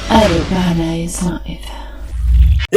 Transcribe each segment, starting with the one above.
Eh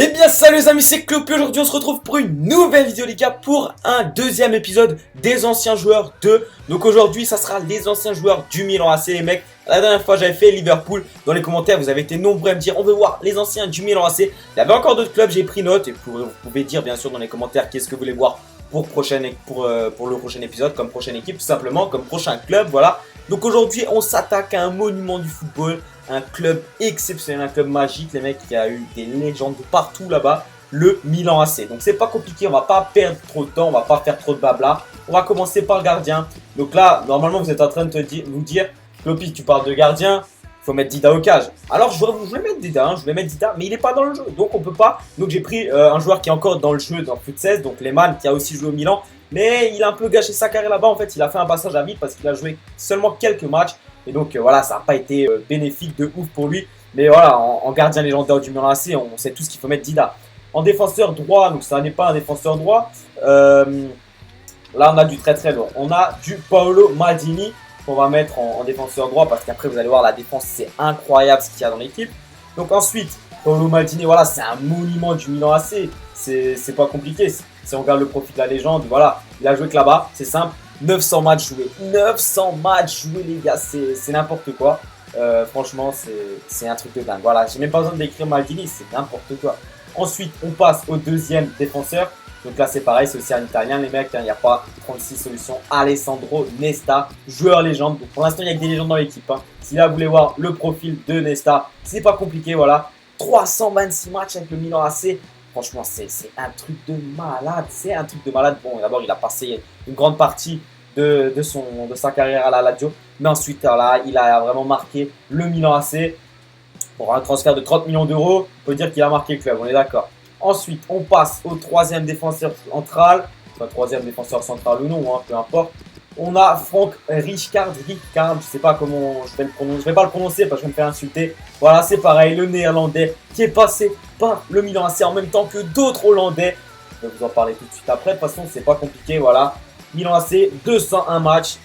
bien salut les amis, c'est Clope. Aujourd'hui on se retrouve pour une nouvelle vidéo les gars, pour un deuxième épisode des anciens joueurs 2. Donc aujourd'hui ça sera les anciens joueurs du Milan AC les mecs. La dernière fois j'avais fait Liverpool. Dans les commentaires vous avez été nombreux à me dire on veut voir les anciens du Milan AC. Il y avait encore d'autres clubs, j'ai pris note. Et vous pouvez dire bien sûr dans les commentaires qu'est-ce que vous voulez voir pour le prochain épisode, comme prochaine équipe tout simplement, comme prochain club, voilà. Donc aujourd'hui on s'attaque à un monument du football, un club exceptionnel, un club magique les mecs, qui a eu des légendes de partout là-bas, le Milan AC. Donc c'est pas compliqué, on va pas perdre trop de temps, on va pas faire trop de blabla. On va commencer par le gardien. Donc là normalement vous êtes en train de vous dire Clopi, tu parles de gardien, faut mettre Dida au cage. Alors je vais mettre Dida, mais il est pas dans le jeu, donc on peut pas. Donc j'ai pris un joueur qui est encore dans le jeu dans foot 16, donc Lehmann, qui a aussi joué au Milan, mais il a un peu gâché sa carrière là-bas. En fait il a fait un passage à vide parce qu'il a joué seulement quelques matchs, et donc voilà, ça n'a pas été bénéfique de ouf pour lui. Mais voilà, en gardien légendaire du Milan AC, on sait tous qu'il faut mettre Dida. En défenseur droit, donc ça n'est pas un défenseur droit, là on a du très très lourd. On a du Paolo Maldini qu'on va mettre en défenseur droit, parce qu'après vous allez voir la défense c'est incroyable ce qu'il y a dans l'équipe. Donc ensuite Paolo Maldini, voilà, c'est un monument du Milan AC, c'est pas compliqué. Si on regarde le profil de la légende, voilà, il a joué que là-bas, c'est simple. 900 matchs joués, 900 matchs joués les gars, c'est n'importe quoi. Franchement c'est un truc de dingue. Voilà, j'ai même pas besoin d'écrire Maldini, c'est n'importe quoi. Ensuite on passe au deuxième défenseur. Donc là c'est pareil, c'est aussi un italien les mecs, il n'y a pas 36 solutions. Alessandro Nesta, joueur légende. Donc pour l'instant il y a que des légendes dans l'équipe. Si là vous voulez voir le profil de Nesta, c'est pas compliqué, voilà. 326 matchs avec le Milan AC. Franchement c'est un truc de malade, c'est un truc de malade. Bon d'abord il a passé une grande partie de sa carrière à la Lazio, mais ensuite là il a vraiment marqué le Milan AC. Pour un transfert de 30 millions d'euros, on peut dire qu'il a marqué le club, on est d'accord. Ensuite, on passe au troisième défenseur central, enfin troisième défenseur central ou non, hein, peu importe. On a Frank Rijkaard, je sais pas comment je vais le prononcer, je vais pas le prononcer parce que je vais me faire insulter. Voilà, c'est pareil, le néerlandais qui est passé par le Milan AC en même temps que d'autres hollandais. Je vais vous en parler tout de suite après, de toute façon c'est pas compliqué, voilà. Milan AC, 201 matchs.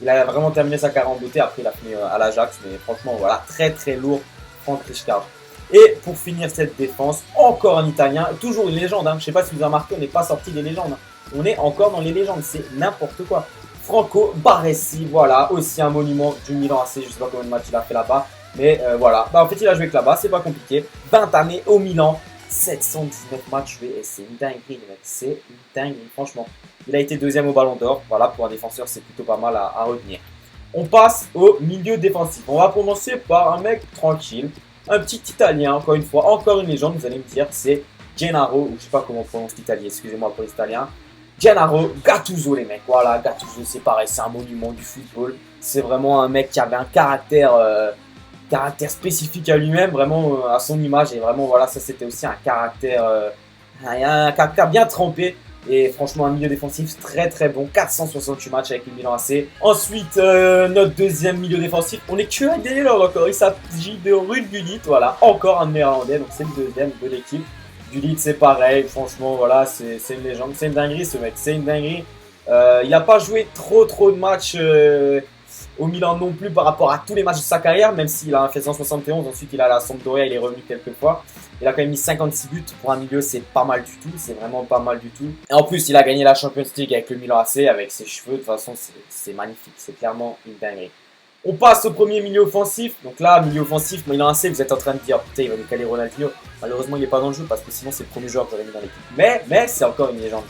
Il a vraiment terminé sa carrière en beauté, après il a fini à l'Ajax, mais franchement voilà, très très lourd, Frank Rijkaard. Et pour finir cette défense, encore un italien, toujours une légende, hein. Je ne sais pas si vous avez remarqué, on n'est pas sorti des légendes, hein. On est encore dans les légendes, c'est n'importe quoi. Franco Baresi, voilà, aussi un monument du Milan AC, je ne sais pas combien de matchs il a fait là-bas, mais voilà. En fait il a joué que là-bas, c'est pas compliqué, 20 années au Milan, 719 matchs joués, et c'est une dinguerie les mecs, c'est une dinguerie, franchement. Il a été deuxième au Ballon d'Or, voilà, pour un défenseur c'est plutôt pas mal à retenir. On passe au milieu défensif, on va commencer par un mec tranquille. Un petit italien, encore une fois, encore une légende, vous allez me dire, c'est Gennaro, ou je sais pas comment on prononce l'italien, excusez-moi pour l'italien. Gennaro Gattuso les mecs, voilà, Gattuso c'est pareil, c'est un monument du football. C'est vraiment un mec qui avait un caractère spécifique à lui-même, vraiment à son image, et vraiment voilà, ça c'était aussi un caractère bien trempé. Et franchement un milieu défensif très très bon, 468 matchs avec le Milan AC. Ensuite notre deuxième milieu défensif, on est que avec des légendes encore, il s'agit de Ruud Gullit, voilà, encore un néerlandais, donc c'est le deuxième de l'équipe. Gullit c'est pareil, franchement voilà, c'est une légende, c'est une dinguerie ce mec, c'est une dinguerie. Il n'a pas joué trop de matchs au Milan non plus par rapport à tous les matchs de sa carrière, même s'il a fait 171, ensuite il a la Sampdoria, il est revenu quelques fois. Il a quand même mis 56 buts pour un milieu, c'est pas mal du tout, c'est vraiment pas mal du tout. Et en plus, il a gagné la Champions League avec le Milan AC, avec ses cheveux, de toute façon, c'est magnifique, c'est clairement une dinguerie. On passe au premier milieu offensif. Donc là, milieu offensif, Milan AC, vous êtes en train de dire, putain, il va nous caler Ronaldinho. Malheureusement, il n'est pas dans le jeu parce que sinon, c'est le premier joueur que j'aurais mis dans l'équipe. Mais c'est encore une légende,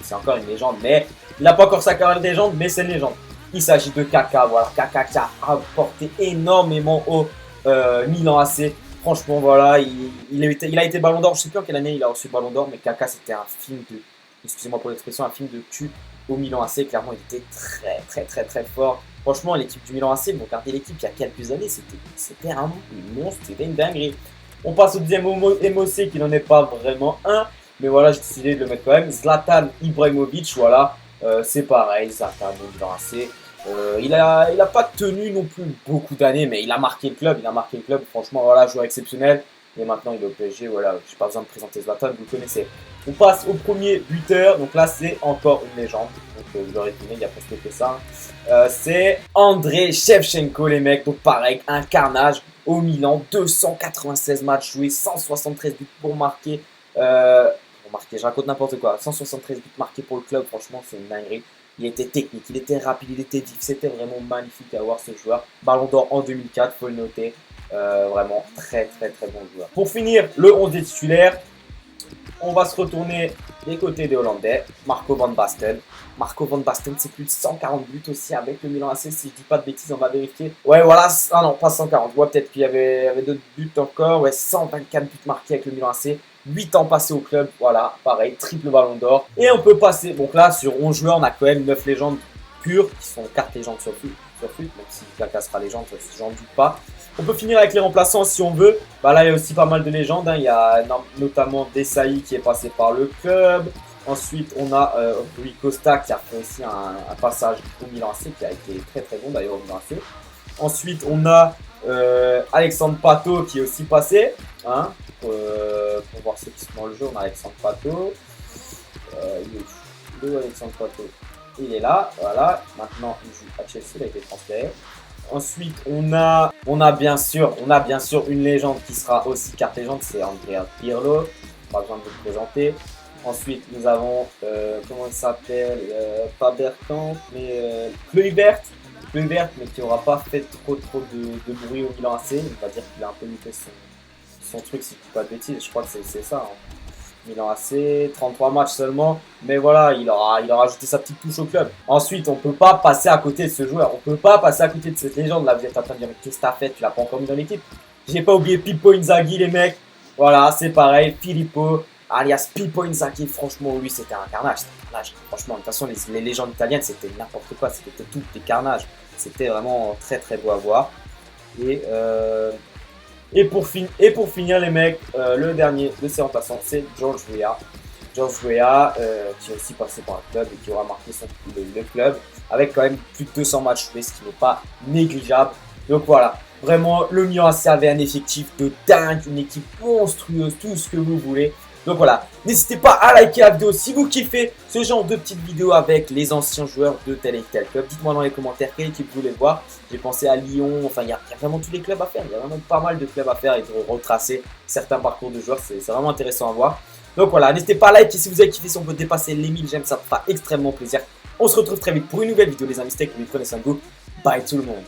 mais il n'a pas encore sa carrière de légende, mais c'est une légende. Il s'agit de Kaka, voilà, Kaka qui a apporté énormément au Milan AC. Franchement, voilà, il a été Ballon d'Or, je ne sais plus en quelle année il a reçu le Ballon d'Or, mais Kaka, c'était un film de, excusez-moi pour l'expression, un film de cul au Milan AC. Clairement, il était très fort. Franchement, l'équipe du Milan AC, vous regardez l'équipe il y a quelques années, c'était un monstre, c'était une dinguerie. On passe au deuxième MOC qui n'en est pas vraiment un, mais voilà, j'ai décidé de le mettre quand même. Zlatan Ibrahimovic, voilà, c'est pareil, Zlatan au Milan AC. Il a pas tenu non plus beaucoup d'années, mais il a marqué le club, franchement, voilà, joueur exceptionnel. Et maintenant il est au PSG, voilà, j'ai pas besoin de présenter Zlatan, vous le connaissez. On passe au premier buteur, donc là c'est encore une légende, donc vous l'aurez deviné, il y a presque que ça. C'est Andrei Shevchenko les mecs, donc pareil, un carnage. au Milan. 296 matchs joués, 173 buts pour marquer. Je raconte n'importe quoi. 173 buts marqués pour le club, franchement, c'est une dinguerie. Il était technique, il était rapide, il était vif. C'était vraiment magnifique à voir ce joueur. Ballon d'or en 2004, faut le noter. Vraiment très bon joueur. Pour finir, le 11 des titulaires. On va se retourner des côtés des Hollandais. Marco van Basten. Marco van Basten, c'est plus de 140 buts aussi avec le Milan AC. Si je dis pas de bêtises, on va vérifier. Ouais, voilà. Ah non, pas 140. Ouais, peut-être qu'il y avait d'autres buts encore. Ouais, 124 buts marqués avec le Milan AC. 8 ans passés au club. Voilà, pareil, triple ballon d'or. Et on peut passer. Donc là, sur 11 joueurs, on a quand même 9 légendes pures qui sont 4 légendes sur foot. Même si quelqu'un sera légende, j'en doute pas. On peut finir avec les remplaçants si on veut. Bah là, il y a aussi pas mal de légendes. Hein. Il y a notamment Desailly qui est passé par le club. Ensuite, on a Rui Costa qui a fait aussi un passage au Milan AC qui a été très bon d'ailleurs au Milan AC. Ensuite, on a Alexandre Pato qui est aussi passé. Hein, pour voir ceux qui sont dans le jeu, on a Alexandre Pato. Il est où Alexandre Pato? Il est là, voilà. Maintenant, il joue à Chelsea, il a été transféré. Ensuite, on a bien sûr une légende qui sera aussi carte légende, c'est Andrea Pirlo. Pas besoin de vous le présenter. Ensuite, nous avons, comment il s'appelle, pas Bergkamp, mais Kluivert, mais qui n'aura pas fait trop de bruit au Milan AC. On va dire qu'il a un peu loupé son truc, si je ne dis pas de bêtises. Je crois que c'est ça. Hein. Milan AC, 33 matchs seulement, mais voilà, il aura ajouté sa petite touche au club. Ensuite, on ne peut pas passer à côté de ce joueur, on ne peut pas passer à côté de cette légende. Là, vous êtes en train de dire, mais qu'est-ce que t'as fait? Tu l'as pas encore mis dans l'équipe? J'ai pas oublié Pippo Inzaghi, les mecs. Voilà, c'est pareil, Filippo, alias Pippo Inzaghi. Franchement, lui, c'était un carnage. Franchement, de toute façon, les légendes italiennes, c'était n'importe quoi, c'était tout des carnages. C'était vraiment très beau à voir. Et pour finir, les mecs, le dernier de ces remplaçants, c'est George Weah. George Weah, qui est aussi passé par le club et qui aura marqué le club, avec quand même plus de 200 matchs joués, ce qui n'est pas négligeable. Donc voilà, vraiment, le Milan AC avait un effectif de dingue, une équipe monstrueuse, tout ce que vous voulez. Donc voilà, n'hésitez pas à liker la vidéo si vous kiffez ce genre de petites vidéos avec les anciens joueurs de tel et tel club. Dites-moi dans les commentaires quelle équipe vous voulez voir. J'ai pensé à Lyon, enfin il y a vraiment tous les clubs à faire. Il y a vraiment pas mal de clubs à faire et de retracer certains parcours de joueurs. C'est vraiment intéressant à voir. Donc voilà, n'hésitez pas à liker si vous avez kiffé. Si on peut dépasser les 1000 j'aime, ça me fera extrêmement plaisir. On se retrouve très vite pour une nouvelle vidéo les amis. Prenez soin de vous. Bye tout le monde.